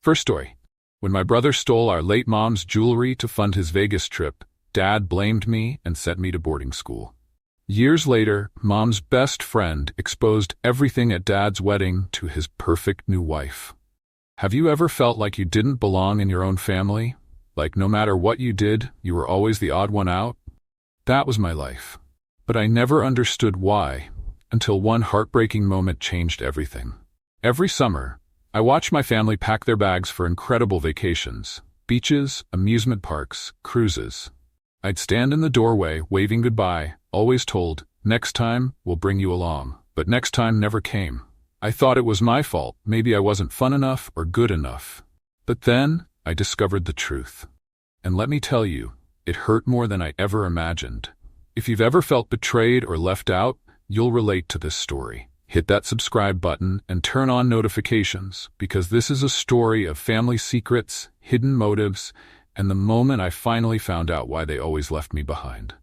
First story. When my brother stole our late mom's jewelry to fund his Vegas trip, Dad blamed me and sent me to boarding school. Years later, Mom's best friend exposed everything at Dad's wedding to his perfect new wife. Have you ever felt like you didn't belong in your own family? Like no matter what you did, you were always the odd one out? That was my life. But I never understood why, until one heartbreaking moment changed everything. Every summer, I watched my family pack their bags for incredible vacations, beaches, amusement parks, cruises. I'd stand in the doorway, waving goodbye, always told, "Next time, we'll bring you along." But next time never came. I thought it was my fault, maybe I wasn't fun enough or good enough. But then, I discovered the truth. And let me tell you, it hurt more than I ever imagined. If you've ever felt betrayed or left out, you'll relate to this story. Hit that subscribe button and turn on notifications, because this is a story of family secrets, hidden motives, and the moment I finally found out why they always left me behind.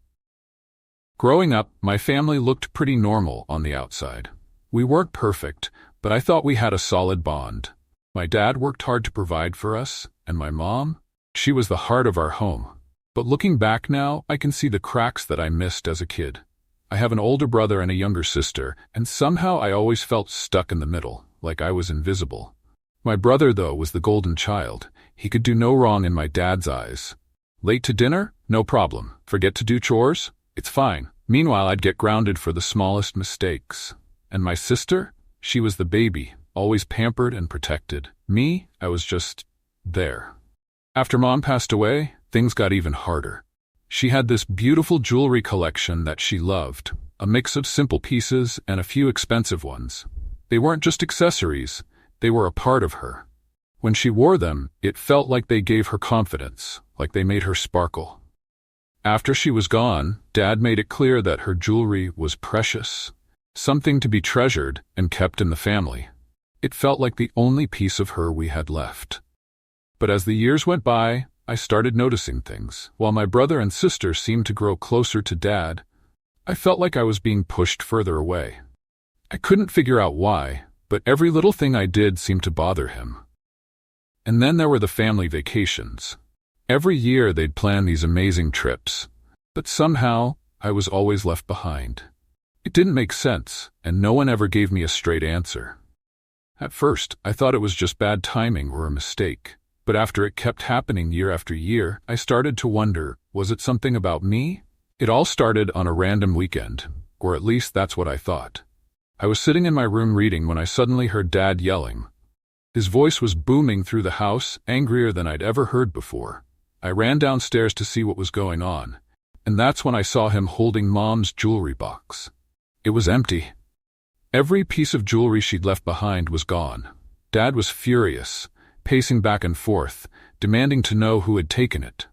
Growing up, my family looked pretty normal on the outside. We weren't perfect, but I thought we had a solid bond. My dad worked hard to provide for us, and my mom, she was the heart of our home. But looking back now, I can see the cracks that I missed as a kid. I have an older brother and a younger sister, and somehow I always felt stuck in the middle, like I was invisible. My brother, though, was the golden child. He could do no wrong in my dad's eyes. Late to dinner? No problem. Forget to do chores? It's fine. Meanwhile, I'd get grounded for the smallest mistakes. And my sister? She was the baby, always pampered and protected. Me? I was just there. After Mom passed away, things got even harder. She had this beautiful jewelry collection that she loved, a mix of simple pieces and a few expensive ones. They weren't just accessories, they were a part of her. When she wore them, it felt like they gave her confidence, like they made her sparkle. After she was gone, Dad made it clear that her jewelry was precious, something to be treasured and kept in the family. It felt like the only piece of her we had left. But as the years went by, I started noticing things. While my brother and sister seemed to grow closer to Dad, I felt like I was being pushed further away. I couldn't figure out why, but every little thing I did seemed to bother him. And then there were the family vacations. Every year they'd plan these amazing trips, but somehow I was always left behind. It didn't make sense, and no one ever gave me a straight answer. At first, I thought it was just bad timing or a mistake. But after it kept happening year after year, I started to wonder, was it something about me? It all started on a random weekend, or at least that's what I thought. I was sitting in my room reading when I suddenly heard Dad yelling. His voice was booming through the house, angrier than I'd ever heard before. I ran downstairs to see what was going on, and that's when I saw him holding Mom's jewelry box. It was empty. Every piece of jewelry she'd left behind was gone. Dad was furious, pacing back and forth, demanding to know who had taken it.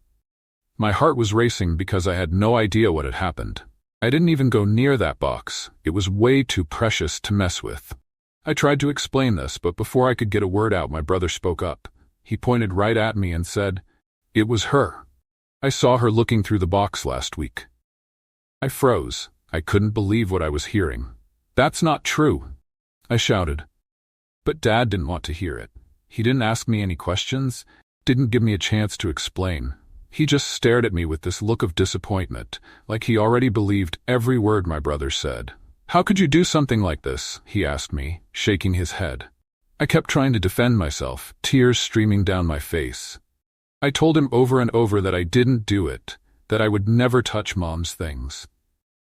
My heart was racing because I had no idea what had happened. I didn't even go near that box. It was way too precious to mess with. I tried to explain this, but before I could get a word out, my brother spoke up. He pointed right at me and said, "It was her. I saw her looking through the box last week." I froze. I couldn't believe what I was hearing. "That's not true," I shouted. But Dad didn't want to hear it. He didn't ask me any questions, didn't give me a chance to explain. He just stared at me with this look of disappointment, like he already believed every word my brother said. "How could you do something like this?" he asked me, shaking his head. I kept trying to defend myself, tears streaming down my face. I told him over and over that I didn't do it, that I would never touch Mom's things.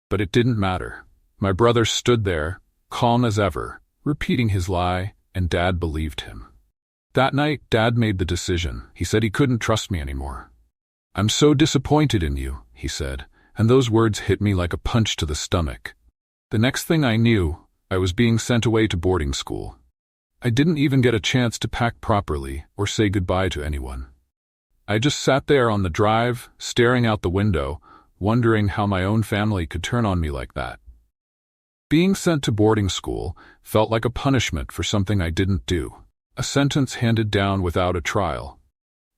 But it didn't matter. My brother stood there, calm as ever, repeating his lie, and Dad believed him. That night, Dad made the decision. He said he couldn't trust me anymore. "I'm so disappointed in you," he said, and those words hit me like a punch to the stomach. The next thing I knew, I was being sent away to boarding school. I didn't even get a chance to pack properly or say goodbye to anyone. I just sat there on the drive, staring out the window, wondering how my own family could turn on me like that. Being sent to boarding school felt like a punishment for something I didn't do. A sentence handed down without a trial.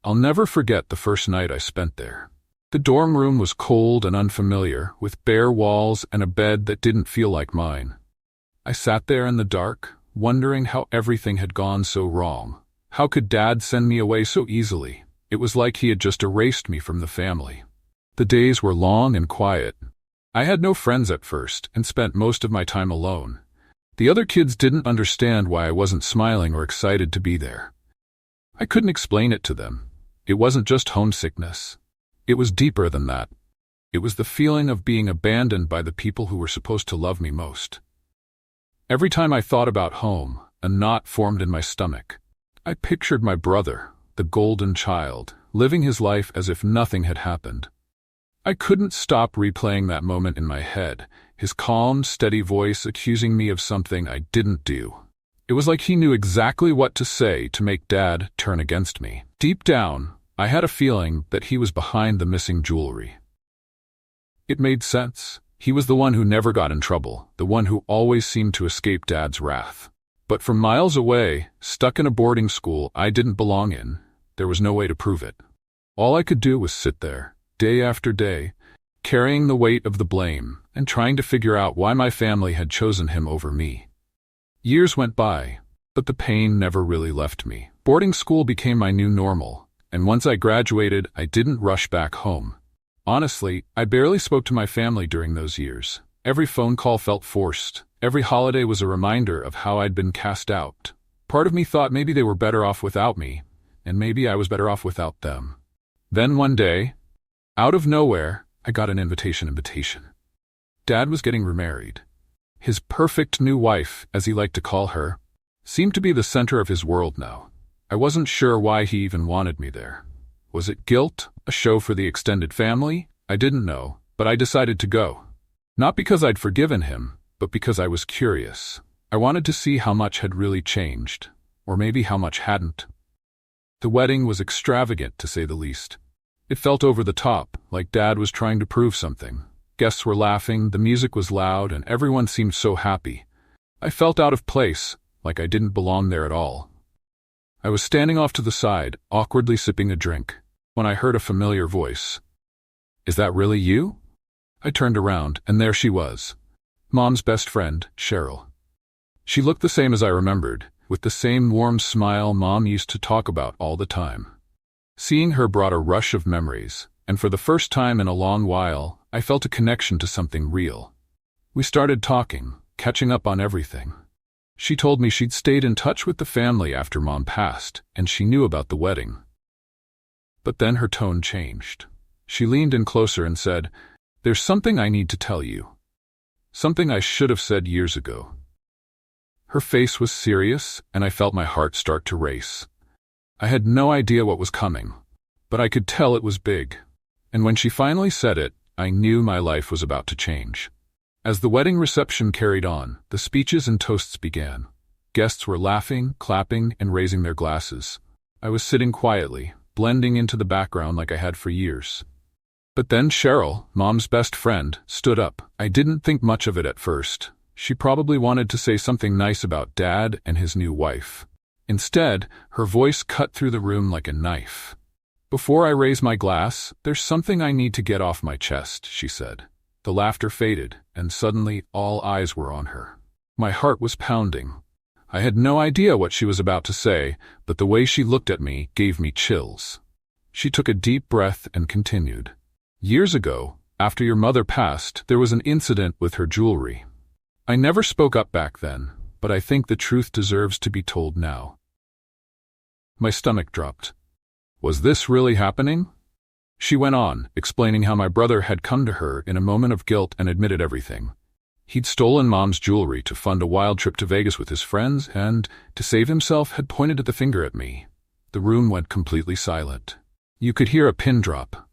I'll never forget the first night I spent there. The dorm room was cold and unfamiliar, with bare walls and a bed that didn't feel like mine. I sat there in the dark, wondering how everything had gone so wrong, How could Dad send me away so easily? It was like he had just erased me from the family. The days were long and quiet. I had no friends at first and spent most of my time alone. The other kids didn't understand why I wasn't smiling or excited to be there. I couldn't explain it to them. It wasn't just homesickness. It was deeper than that. It was the feeling of being abandoned by the people who were supposed to love me most. Every time I thought about home, a knot formed in my stomach. I pictured my brother, the golden child, living his life as if nothing had happened. I couldn't stop replaying that moment in my head, his calm, steady voice accusing me of something I didn't do. It was like he knew exactly what to say to make Dad turn against me. Deep down, I had a feeling that he was behind the missing jewelry. It made sense. He was the one who never got in trouble, the one who always seemed to escape Dad's wrath. But from miles away, stuck in a boarding school I didn't belong in, there was no way to prove it. All I could do was sit there, day after day, carrying the weight of the blame and trying to figure out why my family had chosen him over me. Years went by, but the pain never really left me. Boarding school became my new normal, and once I graduated, I didn't rush back home. Honestly, I barely spoke to my family during those years. Every phone call felt forced. Every holiday was a reminder of how I'd been cast out. Part of me thought maybe they were better off without me, and maybe I was better off without them. Then one day, out of nowhere, I got an invitation. Dad was getting remarried. His perfect new wife, as he liked to call her, seemed to be the center of his world now. I wasn't sure why he even wanted me there. Was it guilt? A show for the extended family? I didn't know, but I decided to go. Not because I'd forgiven him, but because I was curious. I wanted to see how much had really changed, or maybe how much hadn't. The wedding was extravagant, to say the least. It felt over the top, like Dad was trying to prove something. Guests were laughing, the music was loud, and everyone seemed so happy. I felt out of place, like I didn't belong there at all. I was standing off to the side, awkwardly sipping a drink, when I heard a familiar voice. "Is that really you?" I turned around, and there she was. Mom's best friend, Cheryl. She looked the same as I remembered, with the same warm smile Mom used to talk about all the time. Seeing her brought a rush of memories, and for the first time in a long while, I felt a connection to something real. We started talking, catching up on everything. She told me she'd stayed in touch with the family after Mom passed, and she knew about the wedding. But then her tone changed. She leaned in closer and said, "There's something I need to tell you. Something I should have said years ago." Her face was serious, and I felt my heart start to race. I had no idea what was coming, but I could tell it was big. And when she finally said it, I knew my life was about to change. As the wedding reception carried on, the speeches and toasts began. Guests were laughing, clapping, and raising their glasses. I was sitting quietly, blending into the background like I had for years. But then Cheryl, Mom's best friend, stood up. I didn't think much of it at first. She probably wanted to say something nice about Dad and his new wife. Instead, her voice cut through the room like a knife. "Before I raise my glass, there's something I need to get off my chest," she said. The laughter faded, and suddenly all eyes were on her. My heart was pounding. I had no idea what she was about to say, but the way she looked at me gave me chills. She took a deep breath and continued. "Years ago, after your mother passed, there was an incident with her jewelry. I never spoke up back then, but I think the truth deserves to be told now." My stomach dropped. Was this really happening? She went on, explaining how my brother had come to her in a moment of guilt and admitted everything. He'd stolen Mom's jewelry to fund a wild trip to Vegas with his friends and, to save himself, had pointed the finger at me. The room went completely silent. You could hear a pin drop.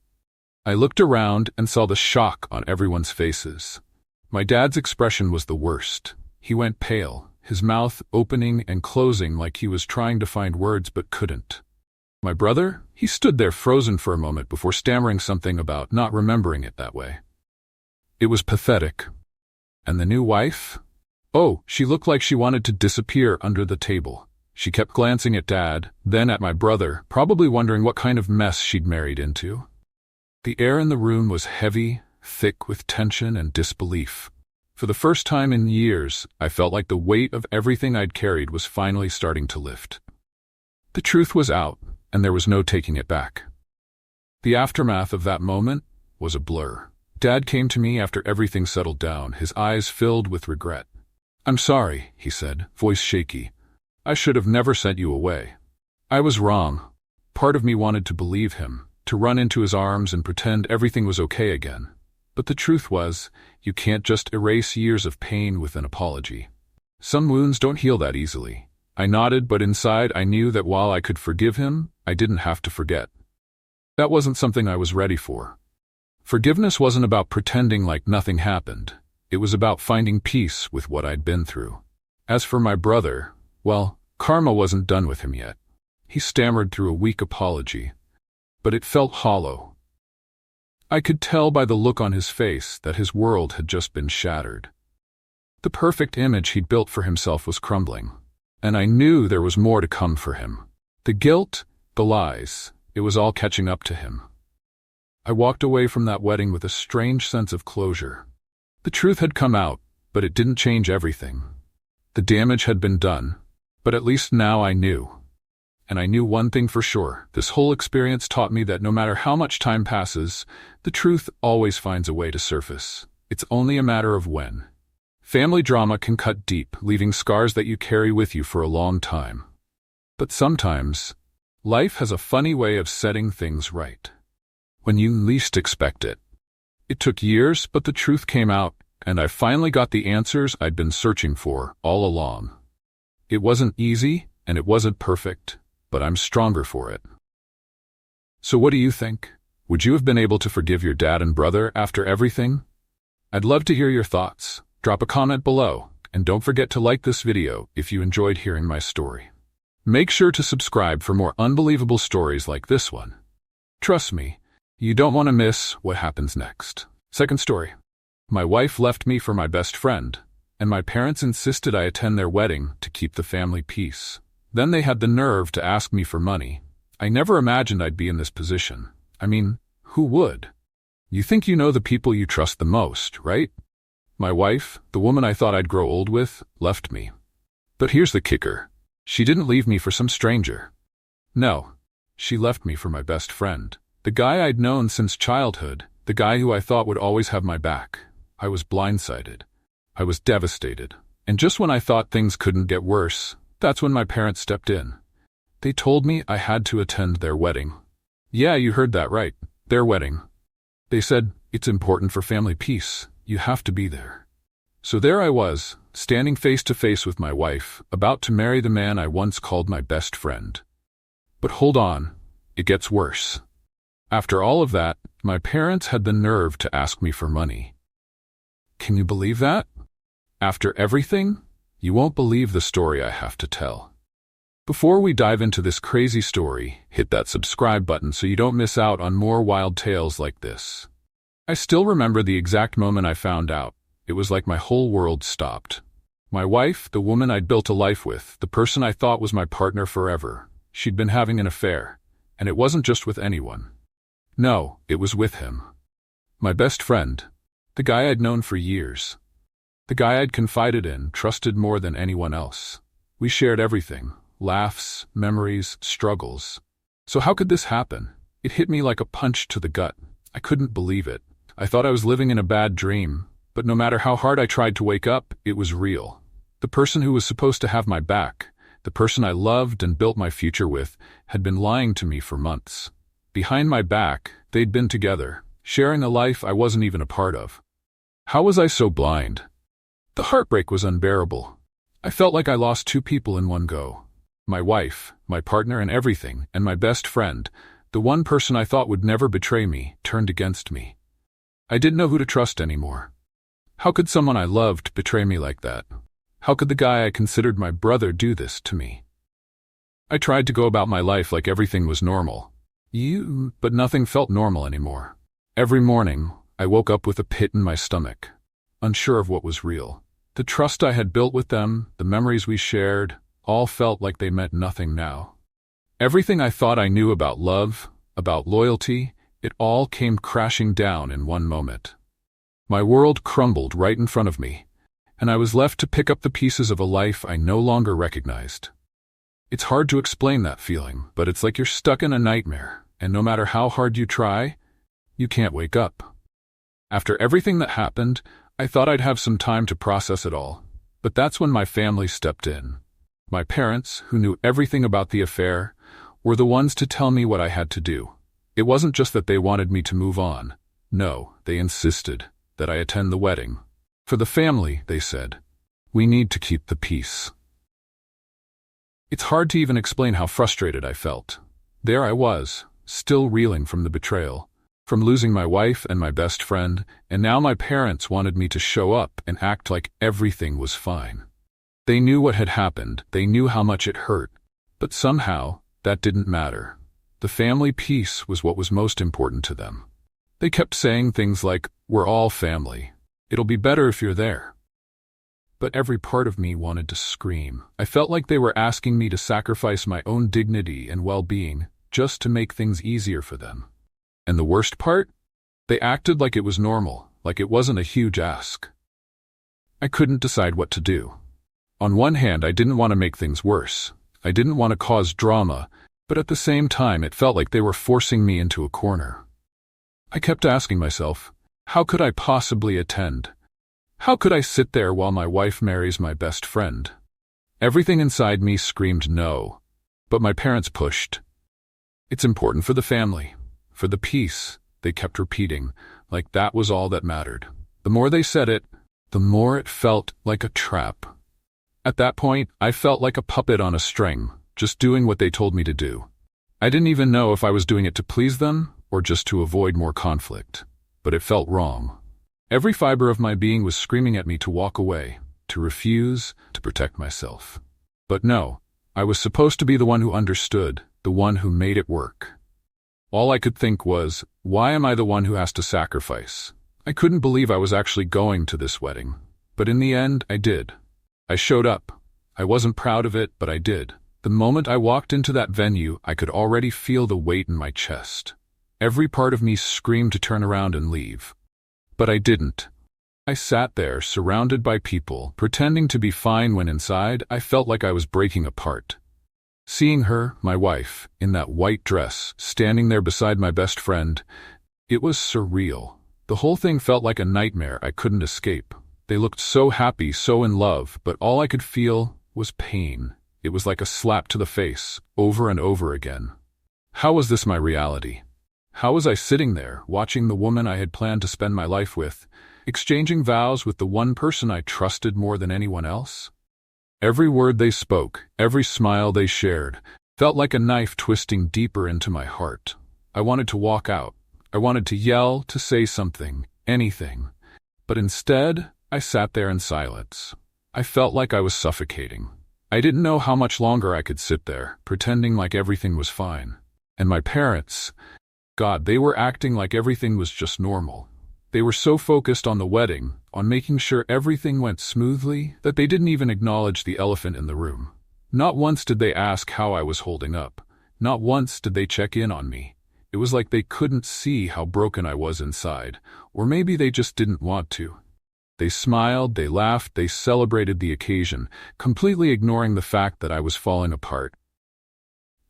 I looked around and saw the shock on everyone's faces. My dad's expression was the worst. He went pale, his mouth opening and closing like he was trying to find words but couldn't. My brother, he stood there frozen for a moment before stammering something about not remembering it that way. It was pathetic. And the new wife? Oh, she looked like she wanted to disappear under the table. She kept glancing at Dad, then at my brother, probably wondering what kind of mess she'd married into. The air in the room was heavy, thick with tension and disbelief. For the first time in years, I felt like the weight of everything I'd carried was finally starting to lift. The truth was out, and there was no taking it back. The aftermath of that moment was a blur. Dad came to me after everything settled down, his eyes filled with regret. "I'm sorry," he said, voice shaky. "I should have never sent you away. I was wrong." Part of me wanted to believe him, to run into his arms and pretend everything was okay again. But the truth was, you can't just erase years of pain with an apology. Some wounds don't heal that easily. I nodded, but inside I knew that while I could forgive him, I didn't have to forget. That wasn't something I was ready for. Forgiveness wasn't about pretending like nothing happened. It was about finding peace with what I'd been through. As for my brother, well, karma wasn't done with him yet. He stammered through a weak apology, but it felt hollow. I could tell by the look on his face that his world had just been shattered. The perfect image he'd built for himself was crumbling, and I knew there was more to come for him. The guilt, the lies, it was all catching up to him. I walked away from that wedding with a strange sense of closure. The truth had come out, but it didn't change everything. The damage had been done, but at least now I knew. And I knew one thing for sure. This whole experience taught me that no matter how much time passes, the truth always finds a way to surface. It's only a matter of when. Family drama can cut deep, leaving scars that you carry with you for a long time. But sometimes, life has a funny way of setting things right when you least expect it. It took years, but the truth came out, and I finally got the answers I'd been searching for all along. It wasn't easy, and it wasn't perfect, but I'm stronger for it. So what do you think? Would you have been able to forgive your dad and brother after everything? I'd love to hear your thoughts. Drop a comment below, and don't forget to like this video if you enjoyed hearing my story. Make sure to subscribe for more unbelievable stories like this one. Trust me, you don't want to miss what happens next. Second story. My wife left me for my best friend, and my parents insisted I attend their wedding to keep the family peace. Then they had the nerve to ask me for money. I never imagined I'd be in this position. I mean, who would? You think you know the people you trust the most, right? My wife, the woman I thought I'd grow old with, left me. But here's the kicker. She didn't leave me for some stranger. No, she left me for my best friend. The guy I'd known since childhood, the guy who I thought would always have my back. I was blindsided. I was devastated. And just when I thought things couldn't get worse, that's when my parents stepped in. They told me I had to attend their wedding. Yeah, you heard that right. Their wedding. They said, "It's important for family peace. You have to be there." So there I was, standing face to face with my wife, about to marry the man I once called my best friend. But hold on, it gets worse. After all of that, my parents had the nerve to ask me for money. Can you believe that? After everything? You won't believe the story I have to tell. Before we dive into this crazy story, hit that subscribe button so you don't miss out on more wild tales like this. I still remember the exact moment I found out. It was like my whole world stopped. My wife, the woman I'd built a life with, the person I thought was my partner forever, she'd been having an affair, and it wasn't just with anyone. No, it was with him. My best friend, the guy I'd known for years. The guy I'd confided in, trusted more than anyone else. We shared everything, laughs, memories, struggles. So how could this happen? It hit me like a punch to the gut. I couldn't believe it. I thought I was living in a bad dream, but no matter how hard I tried to wake up, it was real. The person who was supposed to have my back, the person I loved and built my future with, had been lying to me for months. Behind my back, they'd been together, sharing a life I wasn't even a part of. How was I so blind? The heartbreak was unbearable. I felt like I lost two people in one go. My wife, my partner and everything, and my best friend, the one person I thought would never betray me, turned against me. I didn't know who to trust anymore. How could someone I loved betray me like that? How could the guy I considered my brother do this to me? I tried to go about my life like everything was normal. But nothing felt normal anymore. Every morning, I woke up with a pit in my stomach, unsure of what was real. The trust I had built with them, the memories we shared, all felt like they meant nothing now. Everything I thought I knew about love, about loyalty, it all came crashing down in one moment. My world crumbled right in front of me, and I was left to pick up the pieces of a life I no longer recognized. It's hard to explain that feeling, but it's like you're stuck in a nightmare, and no matter how hard you try, you can't wake up. After everything that happened, I thought I'd have some time to process it all, but that's when my family stepped in. My parents, who knew everything about the affair, were the ones to tell me what I had to do. It wasn't just that they wanted me to move on. No, they insisted that I attend the wedding. For the family, they said, we need to keep the peace. It's hard to even explain how frustrated I felt. There I was, still reeling from the betrayal, from losing my wife and my best friend, and now my parents wanted me to show up and act like everything was fine. They knew what had happened, they knew how much it hurt, but somehow, that didn't matter. The family peace was what was most important to them. They kept saying things like, we're all family. It'll be better if you're there. But every part of me wanted to scream. I felt like they were asking me to sacrifice my own dignity and well-being just to make things easier for them. And the worst part? They acted like it was normal, like it wasn't a huge ask. I couldn't decide what to do. On one hand, I didn't want to make things worse. I didn't want to cause drama, but at the same time it felt like they were forcing me into a corner. I kept asking myself, how could I possibly attend? How could I sit there while my wife marries my best friend? Everything inside me screamed no, but my parents pushed. It's important for the family, for the peace, they kept repeating, like that was all that mattered. The more they said it, the more it felt like a trap. At that point, I felt like a puppet on a string, just doing what they told me to do. I didn't even know if I was doing it to please them or just to avoid more conflict, but it felt wrong. Every fiber of my being was screaming at me to walk away, to refuse, to protect myself. But no, I was supposed to be the one who understood, the one who made it work. All I could think was, why am I the one who has to sacrifice? I couldn't believe I was actually going to this wedding. But in the end, I did. I showed up. I wasn't proud of it, but I did. The moment I walked into that venue, I could already feel the weight in my chest. Every part of me screamed to turn around and leave. But I didn't. I sat there, surrounded by people, pretending to be fine when inside I felt like I was breaking apart. Seeing her, my wife, in that white dress, standing there beside my best friend, it was surreal. The whole thing felt like a nightmare I couldn't escape. They looked so happy, so in love, but all I could feel was pain. It was like a slap to the face, over and over again. How was this my reality? How was I sitting there, watching the woman I had planned to spend my life with, exchanging vows with the one person I trusted more than anyone else? Every word they spoke, every smile they shared, felt like a knife twisting deeper into my heart. I wanted to walk out. I wanted to yell, to say something, anything. But instead, I sat there in silence. I felt like I was suffocating. I didn't know how much longer I could sit there, pretending like everything was fine. And my parents, God, they were acting like everything was just normal. They were so focused on the wedding, on making sure everything went smoothly, that they didn't even acknowledge the elephant in the room. Not once did they ask how I was holding up. Not once did they check in on me. It was like they couldn't see how broken I was inside, or maybe they just didn't want to. They smiled, they laughed, they celebrated the occasion, completely ignoring the fact that I was falling apart.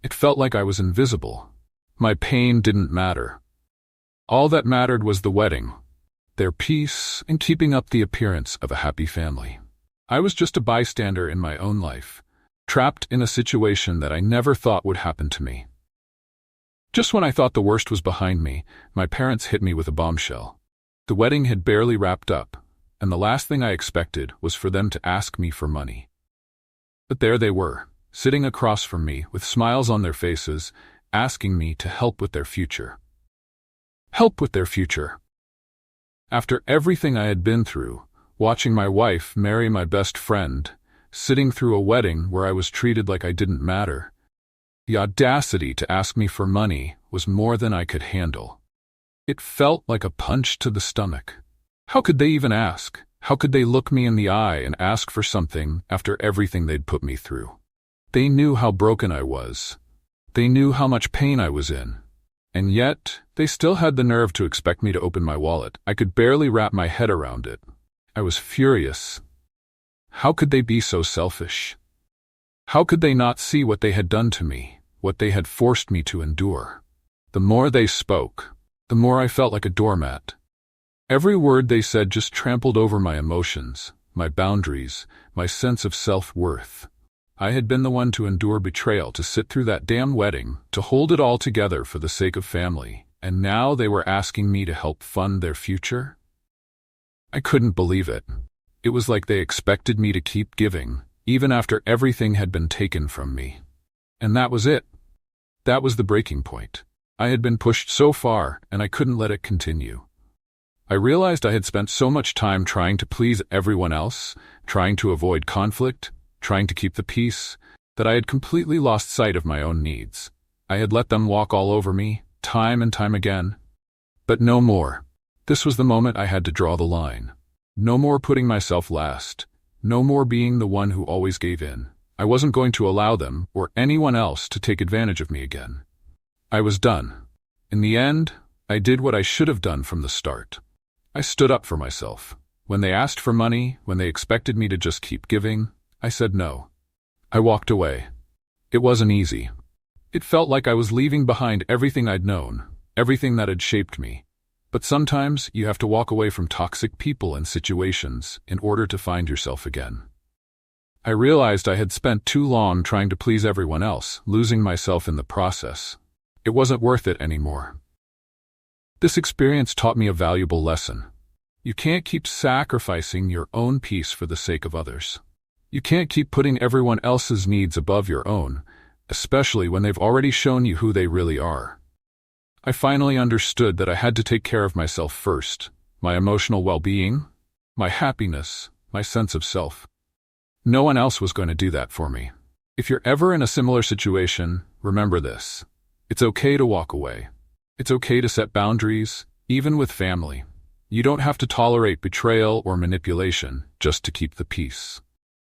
It felt like I was invisible. My pain didn't matter. All that mattered was the wedding, their peace, and keeping up the appearance of a happy family. I was just a bystander in my own life, trapped in a situation that I never thought would happen to me. Just when I thought the worst was behind me, my parents hit me with a bombshell. The wedding had barely wrapped up, and the last thing I expected was for them to ask me for money. But there they were, sitting across from me with smiles on their faces, asking me to help with their future. Help with their future. After everything I had been through, watching my wife marry my best friend, sitting through a wedding where I was treated like I didn't matter, the audacity to ask me for money was more than I could handle. It felt like a punch to the stomach. How could they even ask? How could they look me in the eye and ask for something after everything they'd put me through? They knew how broken I was. They knew how much pain I was in. And yet, they still had the nerve to expect me to open my wallet. I could barely wrap my head around it. I was furious. How could they be so selfish? How could they not see what they had done to me, what they had forced me to endure? The more they spoke, the more I felt like a doormat. Every word they said just trampled over my emotions, my boundaries, my sense of self-worth. I had been the one to endure betrayal, to sit through that damn wedding, to hold it all together for the sake of family, and now they were asking me to help fund their future? I couldn't believe it. It was like they expected me to keep giving, even after everything had been taken from me. And that was it. That was the breaking point. I had been pushed so far, and I couldn't let it continue. I realized I had spent so much time trying to please everyone else, trying to avoid conflict, trying to keep the peace, that I had completely lost sight of my own needs. I had let them walk all over me, time and time again. But no more. This was the moment I had to draw the line. No more putting myself last. No more being the one who always gave in. I wasn't going to allow them, or anyone else, to take advantage of me again. I was done. In the end, I did what I should have done from the start. I stood up for myself. When they asked for money, when they expected me to just keep giving, I said no. I walked away. It wasn't easy. It felt like I was leaving behind everything I'd known, everything that had shaped me. But sometimes you have to walk away from toxic people and situations in order to find yourself again. I realized I had spent too long trying to please everyone else, losing myself in the process. It wasn't worth it anymore. This experience taught me a valuable lesson. You can't keep sacrificing your own peace for the sake of others. You can't keep putting everyone else's needs above your own, especially when they've already shown you who they really are. I finally understood that I had to take care of myself first, my emotional well-being, my happiness, my sense of self. No one else was going to do that for me. If you're ever in a similar situation, remember this. It's okay to walk away. It's okay to set boundaries, even with family. You don't have to tolerate betrayal or manipulation just to keep the peace.